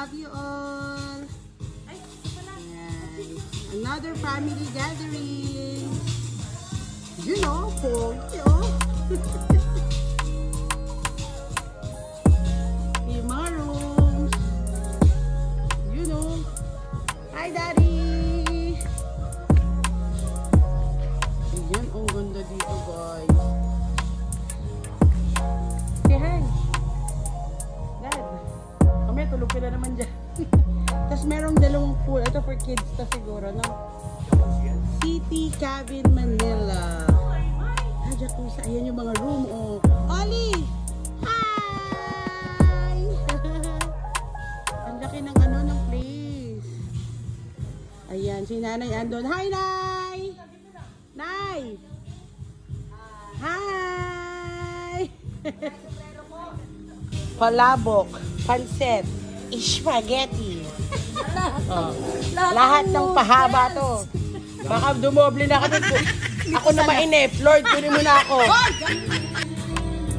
love you all. Ayan. Another family gathering. You know, pogi, oh. Yung mga rooms. You know. Hi, Daddy. Ayan, ang ganda dito, guys. Say hi. Dad. Kami, tulog ka na naman dyan. Tapos merong dalawang pool. Ito for kids to siguro, no? City Cabin, Manila. Ah, jacuzzi. Ayan yung mga room, oh. Oli! Hi! Ang laki ng ano, ng place. Ayan, si Nanay andon. Hi, Nay! Nay! Hi! Palabok, pansit, spaghetti. Oh. Lahat ng pahaba to. Baka dumoble na ka dito. Ako na mainip. Lord, kunin mo na ako.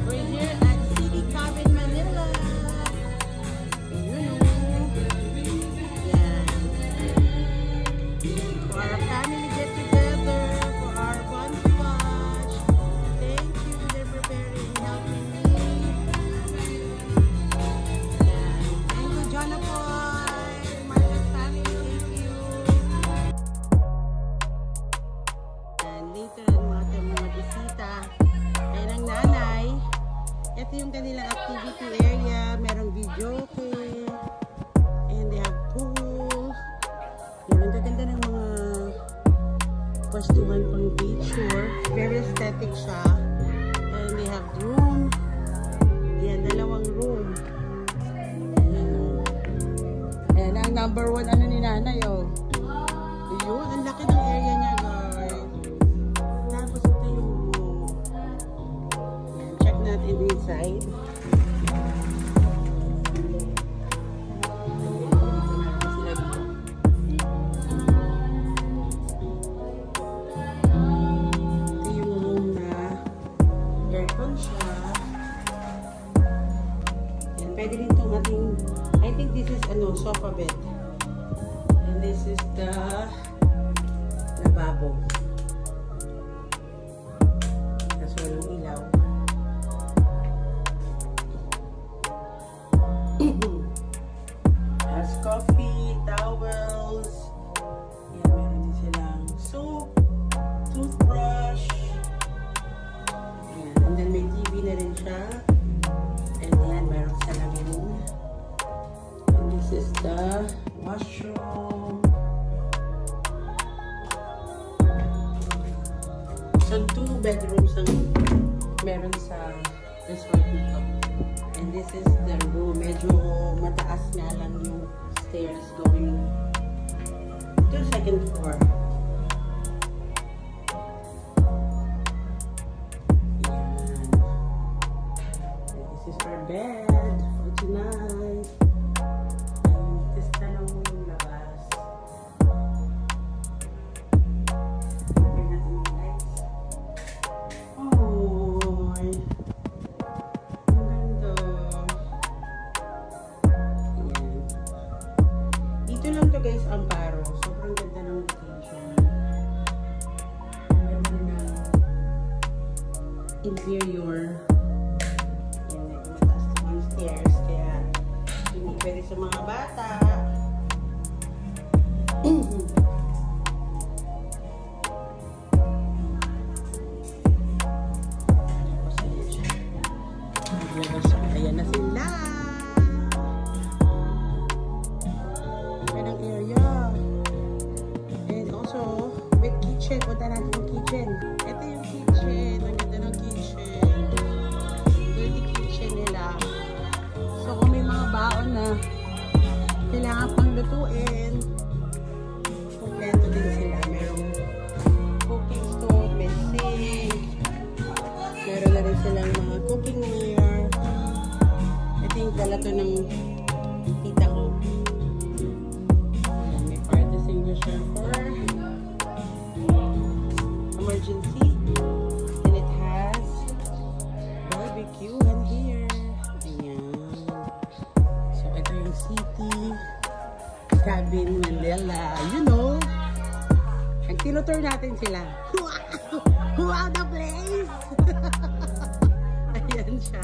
We're here at City Cabin, Manila. Yeah. For our family get together, for our fun to watch. Thank you. They're preparing, helping me. Yeah. Thank you, Jonathan. Margaret family, thank you. And later, mga bisita. Ayan ang nanay. Ito yung kanilang activity area. Merong video okay. And they have pool. Yan, ang gaganda ng mga pwestuhan pang beach tour. Very aesthetic siya. And they have room. Yan, dalawang room. Ayan, ang number 1 ano ni nanay, oh. Ayun, ang laki ng area niya, guys. Tapos ito yung room. Ayan, check natin inside. Ito yung room na aircon siya. Ayan, pwede rin itong ating, I think this is ano, sofa bed. And this is the lababo. Tapos walang ilaw. Has coffee, towels. Yan, meron din silang soap, toothbrush. Yan, and then may TV na rin siya. And yan, meron salamin. And this is the washroom. So, 2 bedrooms ang meron sa resort nito. And this is the room. Medyo mataas nga lang yung stairs going to the 2nd floor. Yan. This is our bed for tonight. And this is na lang yung labas. Open natin yung lights. Oh, ang ganda. Ayan. Dito lang to, guys, Amparo. Sobrang ganda ng location. Ang ganda ng interior. Ayan, medyo mataas lang ang stairs, kaya hindi pwede sa mga bata. Ayan na sila. Ayan ang area. And also, with kitchen. Punta natin yung kitchen. Ito yung kitchen. Ang ganda ng kitchen. Dirty kitchen nila. So, kung may mga baon na kailangan pang lutuin, kompleto din sila. Merong cooking stove, may sink. Meron na rin silang mga cooking gear. I think dala to ng tita ko. Ayan, may fire extinguisher for emergency. And it has barbecue in here. Ayan. So, ito yung city. Robin Mandela. You know, ang tinutur natin sila. Wow, the place! Ayan siya.